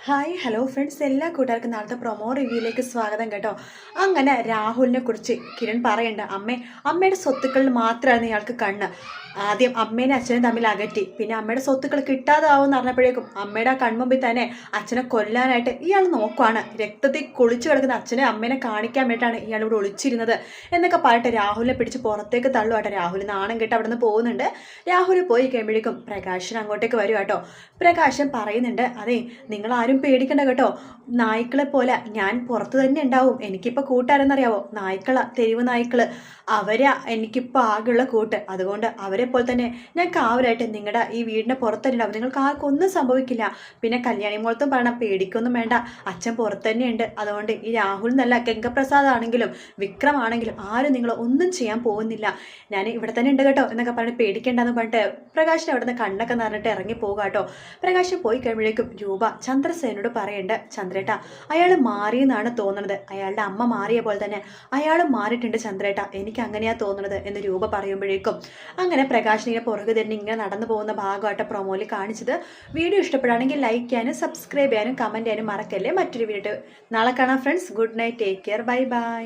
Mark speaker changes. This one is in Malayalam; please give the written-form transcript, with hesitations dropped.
Speaker 1: ഹായ് ഹലോ ഫ്രണ്ട്സ്, എല്ലാ കൂട്ടുകാർക്കും നാളത്തെ പ്രൊമോ റിവ്യൂയിലേക്ക് സ്വാഗതം കേട്ടോ. അങ്ങനെ രാഹുലിനെ കുറിച്ച് കിരൺ പറയുന്നുണ്ട്, അമ്മയുടെ സ്വത്തുക്കളിൽ മാത്രമായിരുന്നു ഇയാൾക്ക് കണ്ണ്. ആദ്യം അമ്മേനെ അച്ഛനും തമ്മിൽ അകറ്റി, പിന്നെ അമ്മയുടെ സ്വത്തുക്കൾ കിട്ടാതാവും എന്ന് പറഞ്ഞപ്പോഴേക്കും അമ്മയുടെ ആ കൺമുമ്പിൽ തന്നെ അച്ഛനെ കൊല്ലാനായിട്ട് ഇയാൾ നോക്കുവാണ്. രക്തത്തിൽ കുളിച്ചു കിടക്കുന്ന അച്ഛനെ അമ്മേനെ കാണിക്കാൻ വേണ്ടിയിട്ടാണ് ഇയാൾ ഇവിടെ ഒളിച്ചിരുന്നത് എന്നൊക്കെ പറഞ്ഞിട്ട് രാഹുലിനെ പിടിച്ച് പുറത്തേക്ക് തള്ളുവാട്ടോ. രാഹുൽ നാണം കേട്ട് അവിടെ നിന്ന് പോകുന്നുണ്ട്. രാഹുൽ പോയി കഴിയുമ്പോഴേക്കും പ്രകാശൻ അങ്ങോട്ടേക്ക് വരും കേട്ടോ. പ്രകാശൻ പറയുന്നുണ്ട്, അതെ നിങ്ങൾ ആരും പേടിക്കണ്ട കേട്ടോ, നായ്ക്കളെ പോലെ ഞാൻ പുറത്ത് തന്നെ ഉണ്ടാവും. എനിക്കിപ്പോൾ കൂട്ടാരെന്നറിയാവോ? നായ്ക്കള, തെരുവ് നായ്ക്കള്, അവരാ എനിക്കിപ്പോൾ ആകെയുള്ള കൂട്ട്. അതുകൊണ്ട് അവരെ പോലെ തന്നെ ഞാൻ കാവലായിട്ട് നിങ്ങളുടെ ഈ വീടിൻ്റെ പുറത്ത് തന്നെ ഉണ്ടാവും. നിങ്ങൾക്ക് ആർക്കും ഒന്നും സംഭവിക്കില്ല. പിന്നെ കല്യാണി മോളത്തും പറയണം, പേടിക്കൊന്നും വേണ്ട, അച്ഛൻ പുറത്ത് തന്നെയുണ്ട്. അതുകൊണ്ട് ഈ രാഹുൽ എന്നല്ല, ഗംഗപ്രസാദ് ആണെങ്കിലും വിക്രം ആണെങ്കിലും ആരും നിങ്ങൾ ഒന്നും ചെയ്യാൻ പോകുന്നില്ല. ഞാൻ ഇവിടെ തന്നെ ഉണ്ട് കേട്ടോ എന്നൊക്കെ പറഞ്ഞിട്ട് പേടിക്കേണ്ടെന്ന് പറഞ്ഞിട്ട് പ്രകാശൻ അവിടെ നിന്ന് കണ്ണൊക്കെ നിറഞ്ഞിട്ട് ഇറങ്ങി പോകുക കേട്ടോ. പ്രകാശൻ പോയി കഴിയുമ്പോഴേക്കും രൂപ ചന്ദ്രസേനോട് പറയേണ്ട, ചന്ദ്രേട്ട അയാൾ മാറിയെന്നാണ് തോന്നുന്നത്, അയാളുടെ അമ്മ മാറിയ പോലെ തന്നെ അയാൾ മാറിയിട്ടുണ്ട് ചന്ദ്രേട്ട, എനിക്ക് അങ്ങനെയാ തോന്നുന്നത് എന്ന് രൂപ പറയുമ്പോഴേക്കും അങ്ങനെ പ്രകാശിനെ പുറകെ തന്നെ ഇങ്ങനെ നടന്നു പോകുന്ന ഭാഗമായിട്ട് പ്രൊമോയിൽ കാണിച്ചത്. വീഡിയോ ഇഷ്ടപ്പെടുകയാണെങ്കിൽ ലൈക്ക് ചെയ്യാനും സബ്സ്ക്രൈബ് ചെയ്യാനും കമൻറ്റ് ചെയ്യാനും മറക്കല്ലേ. മറ്റൊരു വീഡിയോ നാളെ കാണാം friends. Good night, take care, bye bye.